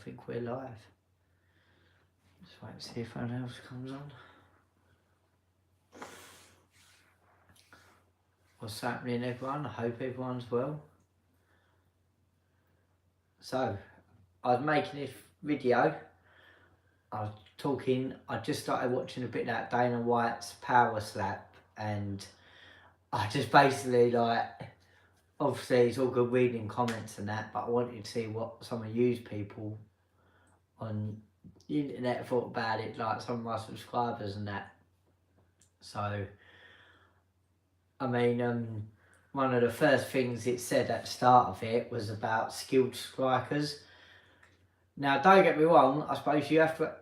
think we're live. Just wait to see if anyone else comes on. What's happening, everyone? I hope everyone's well. So, I was making this video. I was talking, I just started watching a bit of that Dana White's Power Slap, and I just basically obviously it's all good reading comments and that, but I wanted to see what some of you people on the internet thought about it, like some of my subscribers and that. So, I mean, one of the first things it said at the start of it was about skilled strikers. Now, don't get me wrong, I suppose you have to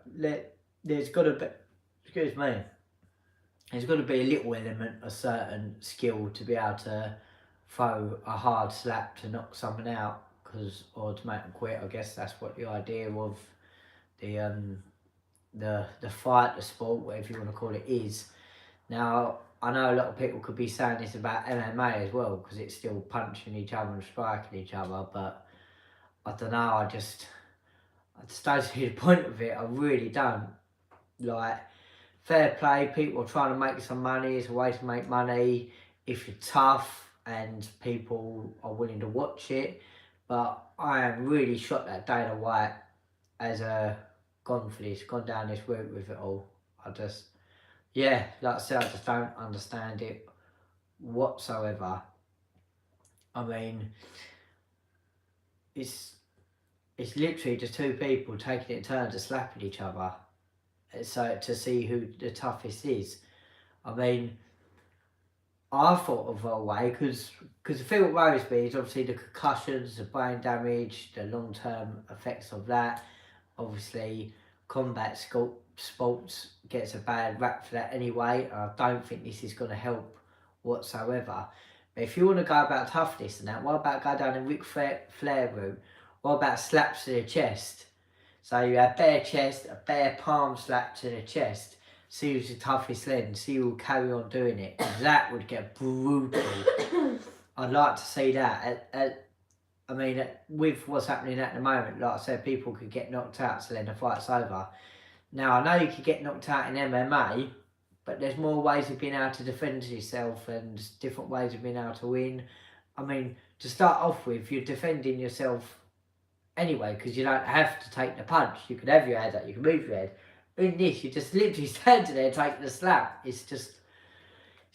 there's got to be, excuse me, there's got to be a little element of certain skill to be able to throw a hard slap to knock someone out, or to make them quit. I guess that's what the idea of the fight, the sport, whatever you want to call it, is. Now, I know a lot of people could be saying this about MMA as well, because it's still punching each other and striking each other, but I don't know, I just don't see the point of it. I really don't. Like, fair play, people are trying to make some money, it's a way to make money if you're tough and people are willing to watch it, but I am really shocked that Dana White has gone down this route with it all. Yeah, like I said, I just don't understand it whatsoever. I mean, it's literally just two people taking it in turns to slapping each other, so to see who the toughest is. I mean, I thought of a way, because the thing that worries me is obviously the concussions, the brain damage, the long-term effects of that. Obviously, combat sports gets a bad rap for that anyway. I don't think this is going to help whatsoever. But if you want to go about toughness and that, what about go down the Ric Flair route? What about slaps to the chest? So you have bare chest, a bare palm slap to the chest. See who's the toughest then. See who will carry on doing it. That would get brutal. I'd like to see that. I mean, with what's happening at the moment, like I said, people could get knocked out, so then the fight's over. Now, I know you could get knocked out in MMA, but there's more ways of being able to defend yourself and different ways of being able to win. I mean, to start off with, you're defending yourself anyway, because you don't have to take the punch. You can have your head up, you can move your head. In this, you just literally standing there taking the slap. It's just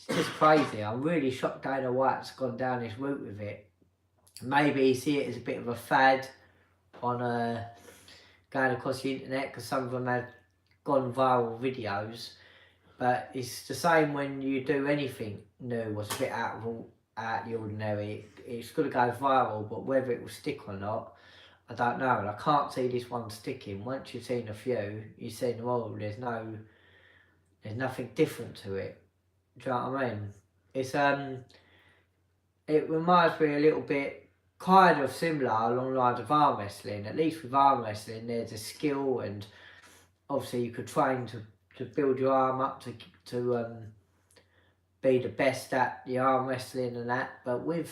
crazy. I'm really shocked Dana White's gone down this route with it. Maybe you see it as a bit of a fad on going across the internet, because some of them have gone viral videos. But it's the same when you do anything new, what's a bit out of the ordinary. It's going to go viral, but whether it will stick or not, I don't know. And I can't see this one sticking. Once you've seen a few, you've seen them all. There's nothing different to it. Do you know what I mean? It's it reminds me a little bit, kind of similar along the lines of arm wrestling. At least with arm wrestling, there's a skill, and obviously you could train to build your arm up to be the best at the arm wrestling and that. But with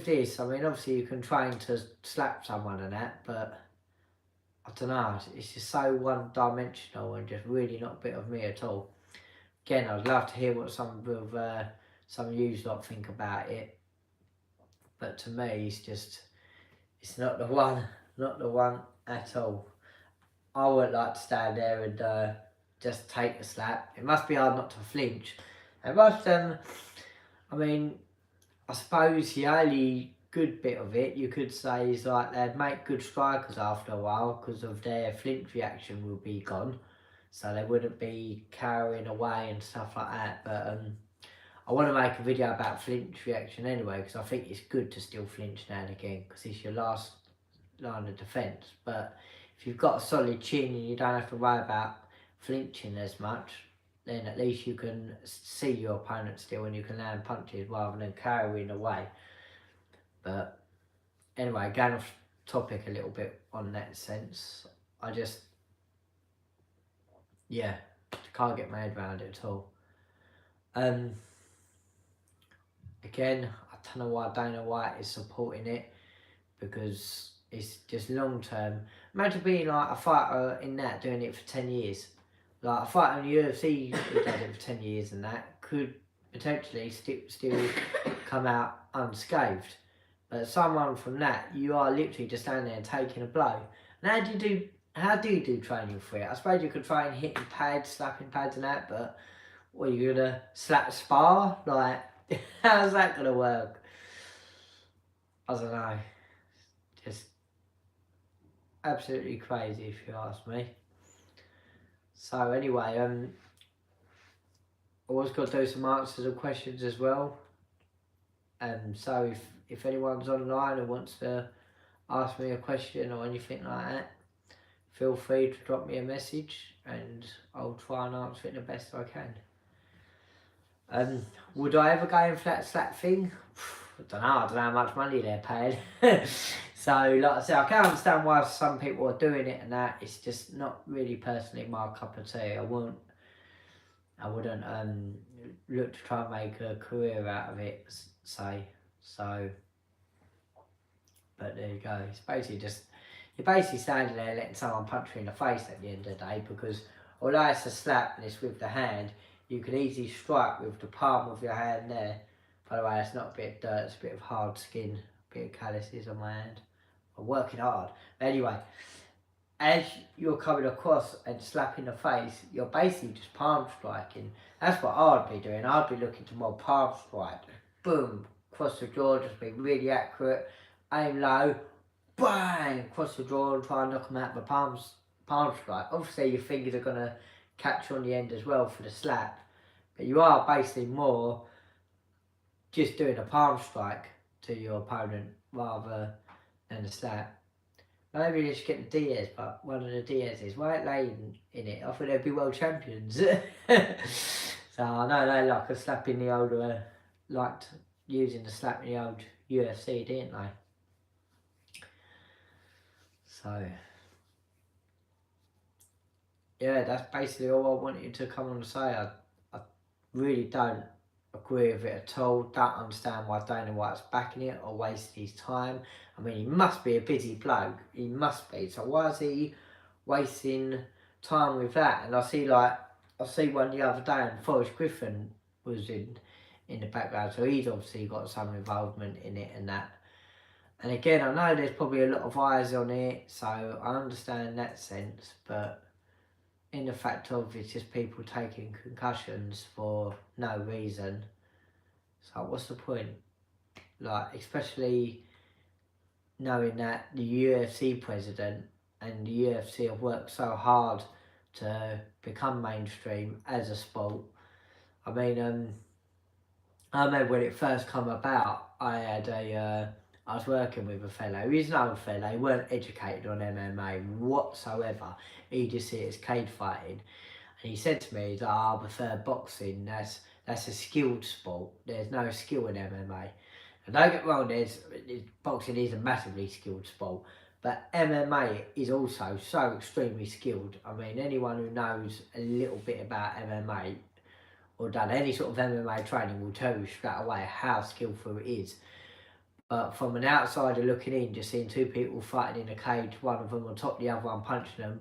this, I mean, obviously you can train to slap someone and that, but I don't know, it's just so one-dimensional and just really not a bit of me at all. Again, I'd love to hear what some of you lot think about it, but to me, it's not the one at all. I wouldn't like to stand there and just take the slap. It must be hard not to flinch. It must, I mean, I suppose the only good bit of it, you could say, is like they'd make good strikers after a while, because of their flinch reaction will be gone. So they wouldn't be carrying away and stuff like that. But I want to make a video about flinch reaction anyway, because I think it's good to still flinch now and again, because it's your last line of defence. But if you've got a solid chin and you don't have to worry about flinching as much, then at least you can see your opponent still and you can land punches rather than carrying away. But anyway, going off topic a little bit on that sense, I just, yeah, can't get my head around it at all. Again, I don't know why Dana White is supporting it, because It's just long term. Imagine being like a fighter in that, doing it for 10 years. Like a fighter in the UFC who does it for 10 years and that could potentially still come out unscathed. But someone from that, you are literally just standing there taking a blow. And how do you do training for it? I suppose you could try and hitting pads, slapping pads and that, but what, are you gonna slap spar? Like, how's that gonna work? I don't know. Just absolutely crazy if you ask me. So anyway, always got to do some answers of questions as well. So if anyone's online and wants to ask me a question or anything like that, feel free to drop me a message and I'll try and answer it the best I can. Would I ever go in for that slap thing? I don't know how much money they're paying. So like I said, I can understand why some people are doing it and that. It's just not really personally my cup of tea. I wouldn't look to try and make a career out of it, say. So, but there you go. It's basically you're basically standing there letting someone punch you in the face at the end of the day, because although it's a slap and it's with the hand, you can easily strike with the palm of your hand there. By the way, it's not a bit of dirt, it's a bit of hard skin, a bit of calluses on my hand. I'm working hard. But anyway, as you're coming across and slapping the face, you're basically just palm striking. That's what I'd be doing. I'd be looking to more palm strike. Boom, across the jaw, just be really accurate. Aim low, bang, across the jaw and try and knock them out with palm strike. Obviously your fingers are going to catch on the end as well for the slap. But you are basically more just doing a palm strike to your opponent rather than a slap. Maybe they should get the Diaz, but one of the Diaz's, why aren't they in it? I thought they'd be world champions. So I know they like a slap in the old, liked using the slap in the old UFC, didn't they? So, yeah, that's basically all I wanted to come on and say. I really don't agree with it at all. Don't understand why Dana White's backing it or wasting his time. I mean, he must be a busy bloke. He must be. So why is he wasting time with that? And I see one the other day, and Forrest Griffin was in the background, so he's obviously got some involvement in it and that. And again, I know there's probably a lot of eyes on it, so I understand that sense, but in the fact of it's just people taking concussions for no reason. So what's the point? Like, especially knowing that the UFC president and the UFC have worked so hard to become mainstream as a sport. I mean, I remember when it first came about, I was working with a fellow. He's an old fellow. He weren't educated on MMA whatsoever. He just see it as cage fighting. And he said to me, I prefer boxing. That's a skilled sport. There's no skill in MMA. And don't get me wrong, boxing is a massively skilled sport. But MMA is also so extremely skilled. I mean, anyone who knows a little bit about MMA or done any sort of MMA training will tell you straight away how skillful it is. But from an outsider looking in, just seeing two people fighting in a cage, one of them on top of the other one punching them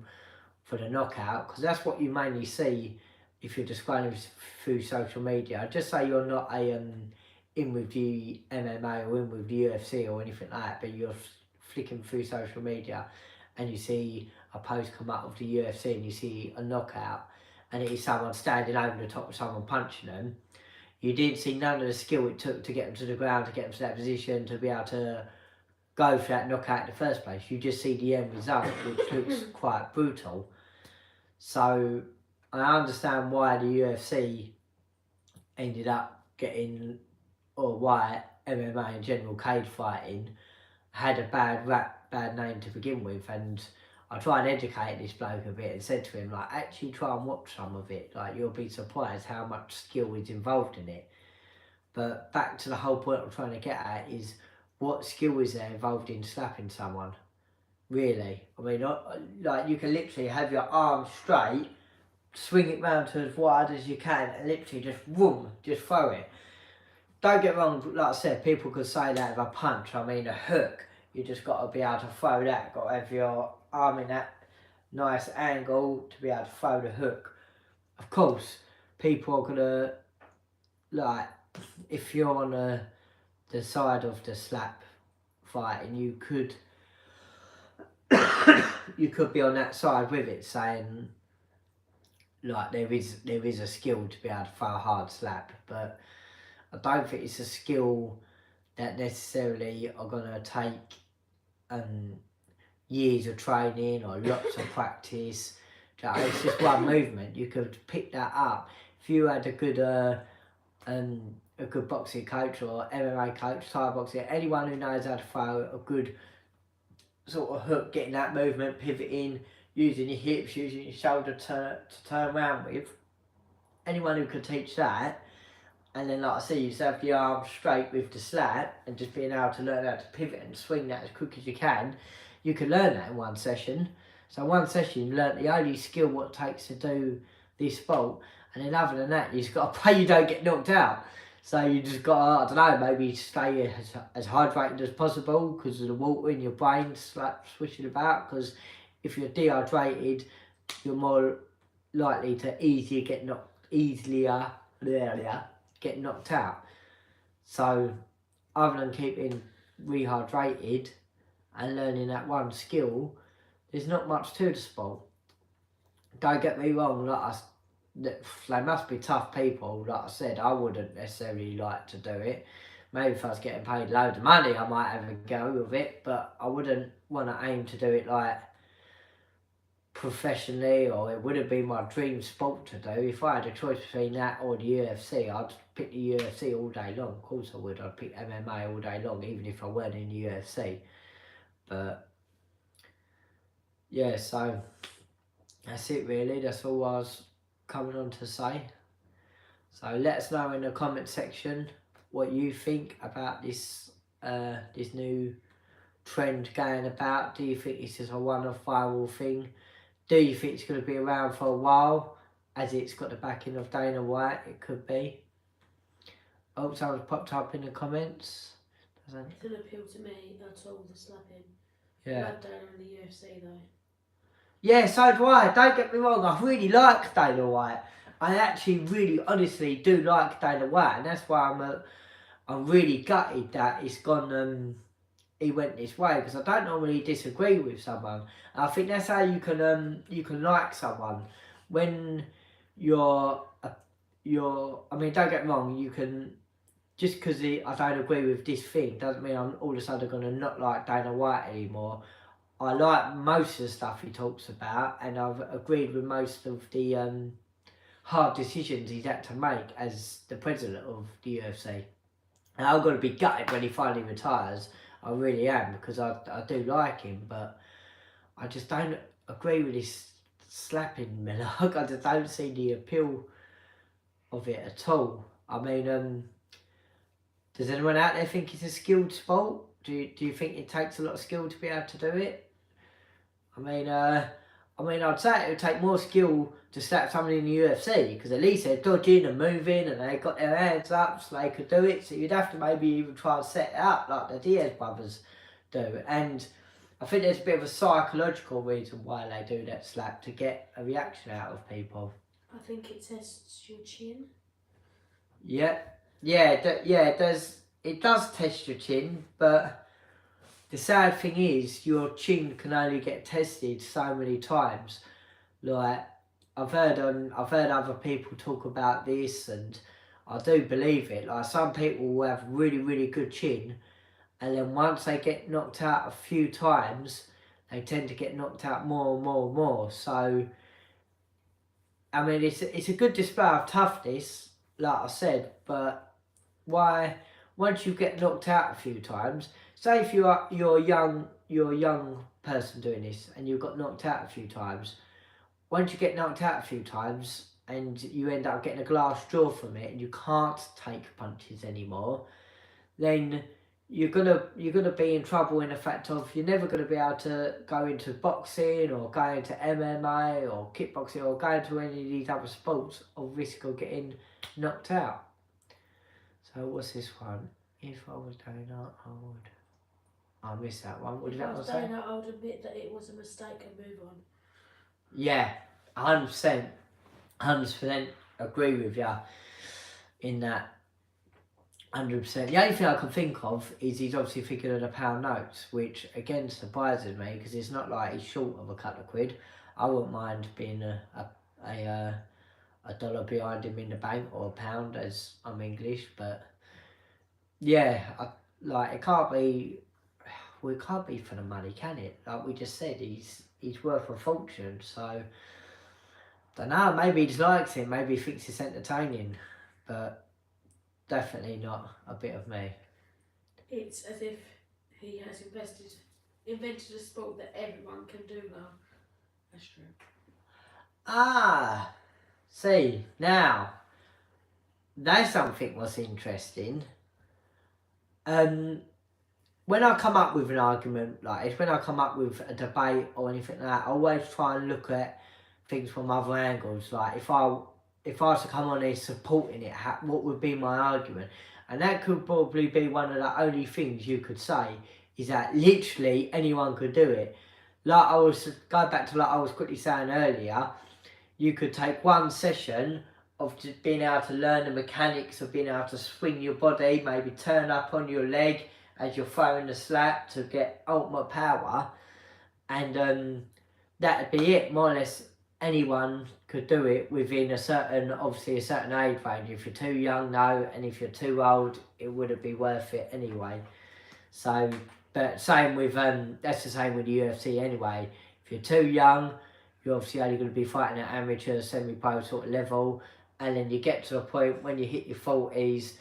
for the knockout, because that's what you mainly see if you're just scrolling through social media. Just say you're not in with the MMA or in with the UFC or anything like that, but you're flicking through social media and you see a post come up of the UFC and you see a knockout and it is someone standing over the top of someone punching them. You didn't see none of the skill it took to get them to the ground, to get them to that position, to be able to go for that knockout in the first place. You just see the end result, which looks quite brutal. So I understand why the UFC ended up getting, or why MMA in general, cage fighting, had a bad name to begin with. And I tried and educate this bloke a bit and said to him, like, actually try and watch some of it. Like, you'll be surprised how much skill is involved in it. But back to the whole point I'm trying to get at is, what skill is there involved in slapping someone? Really? I mean, like, you can literally have your arm straight, swing it round to as wide as you can, and literally just whoom, just throw it. Don't get wrong, like I said, people could say that with a punch. I mean, a hook You just got to be able to throw that. Got to have your arm in that nice angle to be able to throw the hook. Of course, people are gonna like if you're on the side of the slap fight, and you could be on that side with it, saying like there is a skill to be able to throw a hard slap, but I don't think it's a skill that necessarily are gonna take years of training or lots of practice. It's just one movement. You could pick that up if you had a good boxing coach or MMA coach, Thai boxing, anyone who knows how to throw a good sort of hook, getting that movement, pivoting, using your hips, using your shoulder to turn around with. Anyone who could teach that, and then like I say, you have the arm straight with the slap, and just being able to learn how to pivot and swing that as quick as you can learn that in one session. So one session you learn the only skill what it takes to do this sport, and then other than that you just got to pray you don't get knocked out. So you just got to, I don't know, maybe stay as hydrated as possible because of the water in your brain swishing about, because if you're dehydrated you're more likely to get knocked out. So other than keeping rehydrated and learning that one skill, there's not much to the sport. Don't get me wrong, they must be tough people. Like I said, I wouldn't necessarily like to do it. Maybe if I was getting paid loads of money I might have a go with it, but I wouldn't want to aim to do it like professionally, or it wouldn't be my dream sport to do. If I had a choice between that or the UFC, I'd pick the UFC all day long. Of course I would. I'd pick MMA all day long, even if I weren't in the UFC. But yeah, so that's it really. That's all I was coming on to say. So let us know in the comment section what you think about this this new trend going about. Do you think this is a one-off viral thing? Do you think it's going to be around for a while, as it's got the backing of Dana White? It could be. Oh, someone's popped up in the comments. It doesn't appeal to me at all, the slapping. Yeah. I love Dana in the UFC though. Yeah, so do I. Don't get me wrong, I really like Dana White. I actually really honestly do like Dana White, and that's why I'm really gutted that it's gone he went this way, because I don't normally disagree with someone. And I think that's how you can like someone when you're I mean, don't get me wrong, you can, just because I don't agree with this thing doesn't mean I'm all of a sudden going to not like Dana White anymore. I like most of the stuff he talks about, and I've agreed with most of the hard decisions he's had to make as the president of the UFC. And I'm going to be gutted when he finally retires. I really am, because I do like him, but I just don't agree with this slapping Millark. I just don't see the appeal of it at all. I mean, does anyone out there think it's a skilled sport? Do you think it takes a lot of skill to be able to do it? I mean, I'd say it would take more skill to slap somebody in the UFC, because at least they're dodging and moving and they got their hands up so they could do it. So you'd have to maybe even try and set it up like the Diaz brothers do. And I think there's a bit of a psychological reason why they do that slap, to get a reaction out of people. I think it tests your chin. Yeah, it does test your chin, but the sad thing is your chin can only get tested so many times. Like, I've heard other people talk about this, and I do believe it. Like, some people will have really, really good chin, and then once they get knocked out a few times, they tend to get knocked out more and more and more. So, I mean, it's a good display of toughness, like I said, but why, once you get knocked out a few times, say if you're a young person doing this and you got knocked out a few times, once you get knocked out a few times and you end up getting a glass jaw from it and you can't take punches anymore, then you're gonna be in trouble in the fact of you're never gonna be able to go into boxing or go into MMA or kickboxing or go into any of these other sports of risk of getting knocked out. So what's this one? If I was Dana, I would. I missed that one. What did If that I one was say? Dana, I would admit that it was a mistake and move on. Yeah, 100%. 100% agree with you in that. 100%. The only thing I can think of is he's obviously thinking of the pound notes, which again surprises me because it's not like he's short of a couple of quid. I wouldn't mind being a dollar behind him in the bank, or a pound, as I'm English. But yeah, it can't be. Well, it can't be for the money, can it? Like we just said, he's worth a fortune. So don't know. Maybe he just likes it. Maybe he thinks it's entertaining, but definitely not a bit of me. It's as if he has invented a sport that everyone can do well. That's true. Ah, see, now, that's something what's interesting. When I come up with an argument like this, when I come up with a debate or anything like that, I always try and look at things from other angles. Like, if I was to come on here supporting it, what would be my argument? And that could probably be one of the only things you could say, is that literally anyone could do it. Like I was, go back to like I was quickly saying earlier, you could take one session of just being able to learn the mechanics of being able to swing your body, maybe turn up on your leg as you're throwing the slap to get ultimate power, and that'd be it. More or less anyone could do it within a certain age range. If you're too young, no, and if you're too old, it wouldn't be worth it anyway. So, but same with that's the same with the UFC anyway. If you're too young, you're obviously only going to be fighting at amateur, semi-pro sort of level, and then you get to a point when you hit your 40s,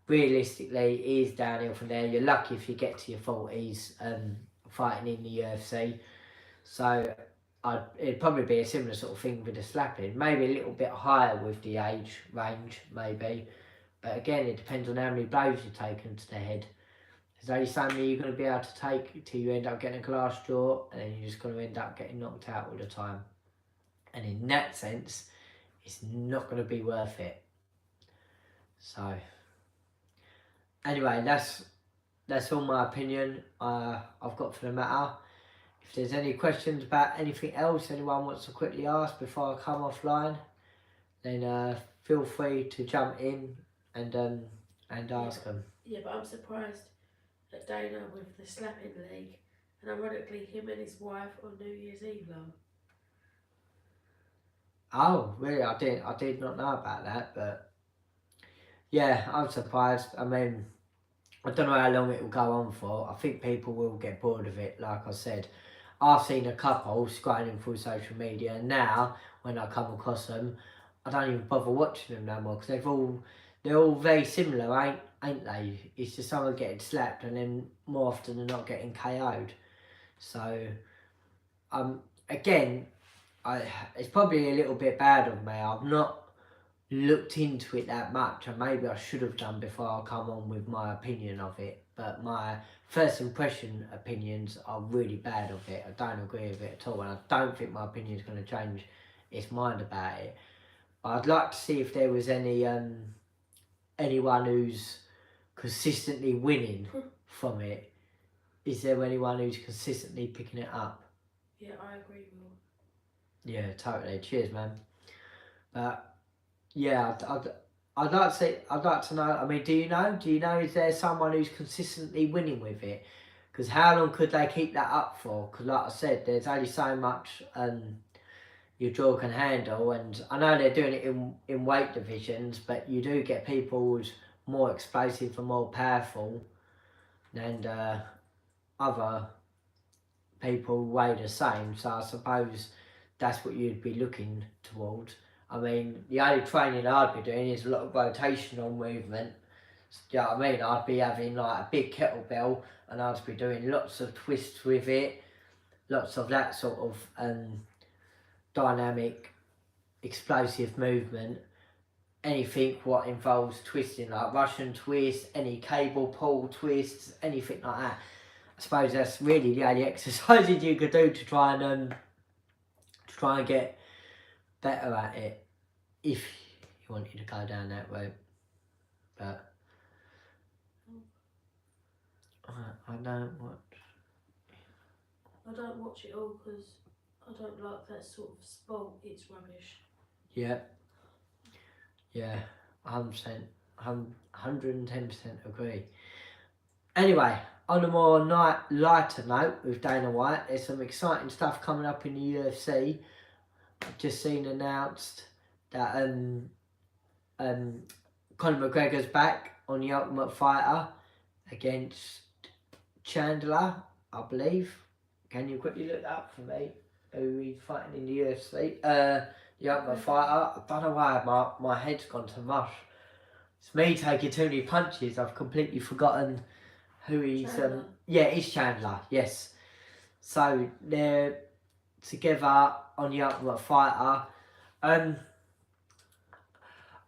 realistically, it is downhill from there. You're lucky if you get to your 40s fighting in the UFC. So it'd probably be a similar sort of thing with the slapping. Maybe a little bit higher with the age range, maybe. But again, it depends on how many blows you've taken to the head. There's only so many you're going to be able to take till you end up getting a glass jaw, and then you're just going to end up getting knocked out all the time. And in that sense, it's not going to be worth it. So, anyway, that's all my opinion I've got for the matter. If there's any questions about anything else anyone wants to quickly ask before I come offline, then feel free to jump in and ask them. Yeah, but I'm surprised at Dana with the slapping league, and ironically, him and his wife on New Year's Eve, though. Oh, really? I did not know about that, but yeah, I'm surprised. I mean, I don't know how long it will go on for. I think people will get bored of it. Like I said, I've seen a couple scrolling through social media, and now when I come across them, I don't even bother watching them no more because they're all very similar, ain't they? It's just someone getting slapped and then more often than not getting KO'd. So, again, it's probably a little bit bad of me. I've not looked into it that much, and maybe I should have done before I come on with my opinion of it. But my first impression opinions are really bad of it. I don't agree with it at all, and I don't think my opinion is going to change its mind about it. But I'd like to see if there was anyone who's consistently winning from it. Is there anyone who's consistently picking it up? Yeah, I agree, Will. Yeah, totally. Cheers, man. But yeah, I'd like to know. I mean, do you know? Is there someone who's consistently winning with it? Because how long could they keep that up for? Because like I said, there's only so much your jaw can handle, and I know they're doing it in weight divisions, but you do get people who's more explosive and more powerful than other people weigh the same. So I suppose that's what you'd be looking towards. I mean, the only training I'd be doing is a lot of rotational movement. Do you know what I mean? I'd be having like a big kettlebell and I'd be doing lots of twists with it, lots of that sort of dynamic, explosive movement. Anything what involves twisting, like Russian twist, any cable pull twists, anything like that. I suppose that's really the only exercises you could do to try and get better at it, if you wanted to go down that route. But I don't watch. I don't watch it all because I don't like that sort of sport. It's rubbish. Yeah, yeah, 100%, 110% agree. Anyway, on a more lighter note with Dana White, there's some exciting stuff coming up in the UFC. I've just seen announced that Conor McGregor's back on the Ultimate Fighter against Chandler, I believe. Can you quickly look that up for me? Who he's fighting in the UFC? The Ultimate Fighter. I don't know why my head's gone to mush. It's me taking too many punches. I've completely forgotten who he's. Chandler. Yeah, it's Chandler. Yes. So they're together on the Ultimate Fighter. I'm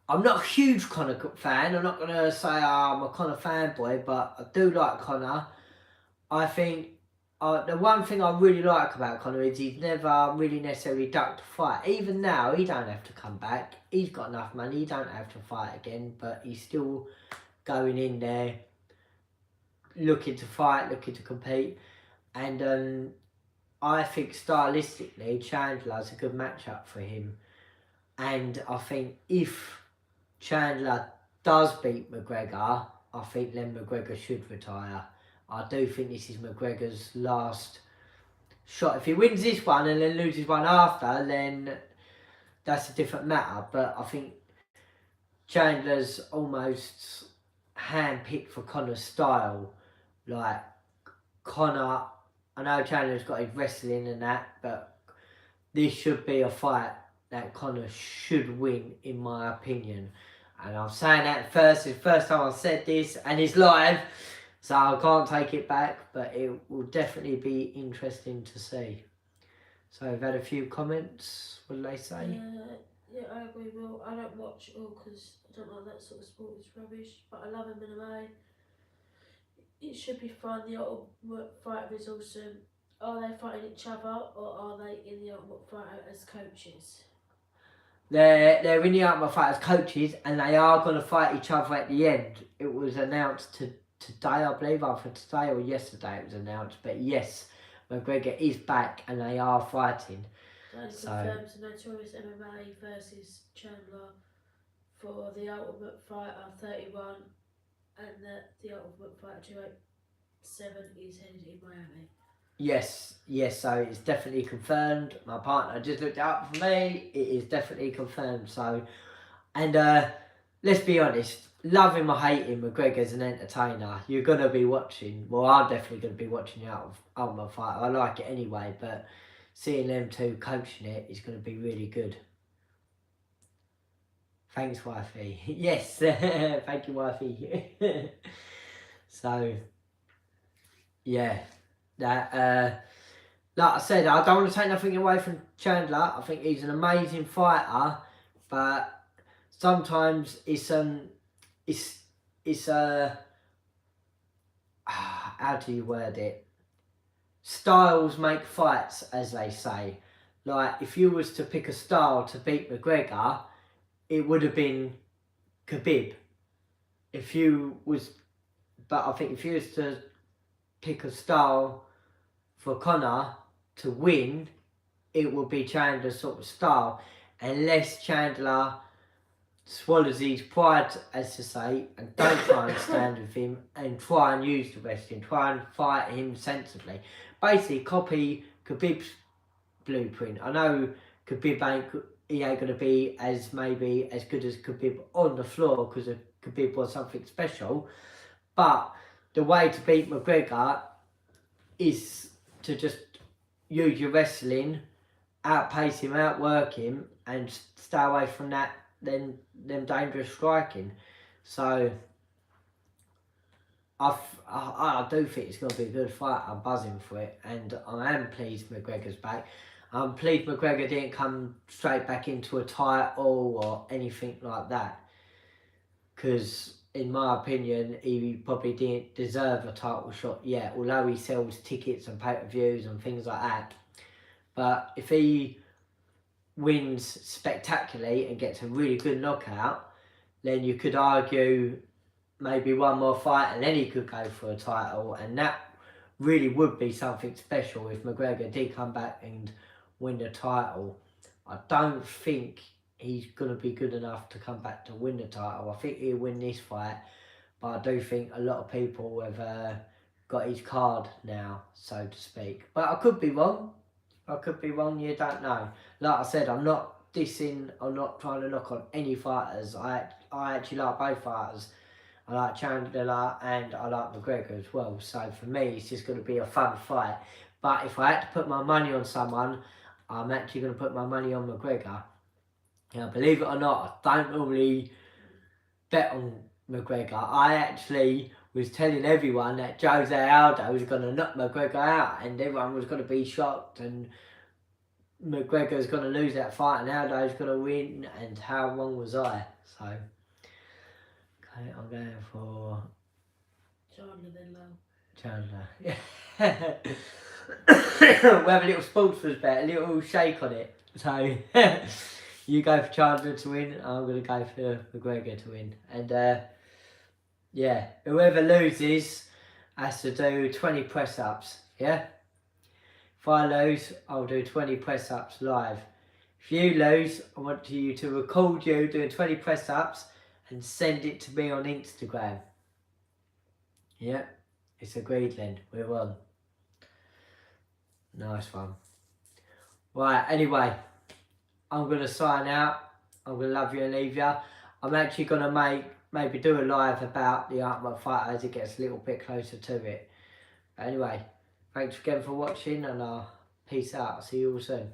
not a huge Conor fan. I'm not gonna say I'm a Conor fanboy, but I do like Conor. I think the one thing I really like about Conor is he's never really necessarily ducked a fight. Even now, he don't have to come back. He's got enough money. He don't have to fight again, but he's still going in there, looking to fight, looking to compete, and I think stylistically, Chandler's a good matchup for him. And I think if Chandler does beat McGregor, I think then McGregor should retire. I do think this is McGregor's last shot. If he wins this one and then loses one after, then that's a different matter. But I think Chandler's almost handpicked for Conor's style. Like, Conor, I know Chandler's got his wrestling and that, but this should be a fight that Conor should win, in my opinion. And I'm saying that first. It's the first time I've said this, and it's live, so I can't take it back, but it will definitely be interesting to see. So I've had a few comments. What do they say? Yeah, I agree. Well, I don't watch it all because I don't like that sort of sport. It's rubbish. But I love MMA. It should be fun. The Ultimate Fighter is awesome. Are they fighting each other or are they in the Ultimate Fighter as coaches? They're in the Ultimate Fighter as coaches, and they are going to fight each other at the end. It was announced today, I believe, either today or yesterday it was announced. But yes, McGregor is back and they are fighting. So confirms the Notorious MMA versus Chandler for the Ultimate Fighter 31, and that the Ultimate Fighter 287 is headed in Miami. Yes, so it's definitely confirmed. My partner just looked it up for me. It is definitely confirmed. So, and let's be honest, love him or hate him, McGregor's an entertainer. You're going to be watching. Well, I'm definitely going to be watching the Ultimate Fighter. I like it anyway, but seeing them two coaching it is going to be really good. Thanks, wifey. Yes, thank you, wifey. So, yeah. That like I said, I don't want to take nothing away from Chandler. I think he's an amazing fighter, but sometimes it's how do you word it? Styles make fights, as they say. Like, if you was to pick a style to beat McGregor, it would have been Khabib. But I think if you was to pick a style for Conor to win, it will be Chandler's sort of style, unless Chandler swallows his pride, as to say, and don't try and stand with him and try and use the wrestling, try and fight him sensibly. Basically, copy Khabib's blueprint. I know Khabib ain't going to be maybe as good as Khabib on the floor, because Khabib was something special, but the way to beat McGregor is to just use your wrestling, outpace him, outwork him, and stay away from them dangerous striking. So I do think it's going to be a good fight. I'm buzzing for it, and I am pleased McGregor's back. I'm pleased McGregor didn't come straight back into a title or anything like that, because in my opinion, he probably didn't deserve a title shot yet, although he sells tickets and pay-per-views and things like that. But if he wins spectacularly and gets a really good knockout, then you could argue maybe one more fight and then he could go for a title, and that really would be something special if McGregor did come back and win the title. I don't think he's going to be good enough to come back to win the title. I think he'll win this fight, but I do think a lot of people have got his card now, so to speak. But I could be wrong. You don't know. Like I said, I'm not dissing, I'm not trying to knock on any fighters. I actually like both fighters. I like Chandler and I like McGregor as well. So for me, it's just going to be a fun fight. But if I had to put my money on someone, I'm actually going to put my money on McGregor. Now, believe it or not, I don't normally bet on McGregor. I actually was telling everyone that Jose Aldo was going to knock McGregor out, and everyone was going to be shocked, and McGregor's going to lose that fight, and Aldo's going to win. And how wrong was I? So, okay, I'm going for Chandler then low. Chandler. We'll have a little sportsman's bet, a little shake on it. So you go for Chandler to win, I'm going to go for McGregor to win. And yeah, whoever loses has to do 20 press-ups, yeah? If I lose, I'll do 20 press-ups live. If you lose, I want you to record you doing 20 press-ups and send it to me on Instagram. Yeah, it's agreed then, we're on. Nice one. Right, anyway, I'm going to sign out. I'm going to love you and leave you. I'm actually going to maybe do a live about the Ultimate Fighter as it gets a little bit closer to it. But anyway, thanks again for watching, and peace out. See you all soon.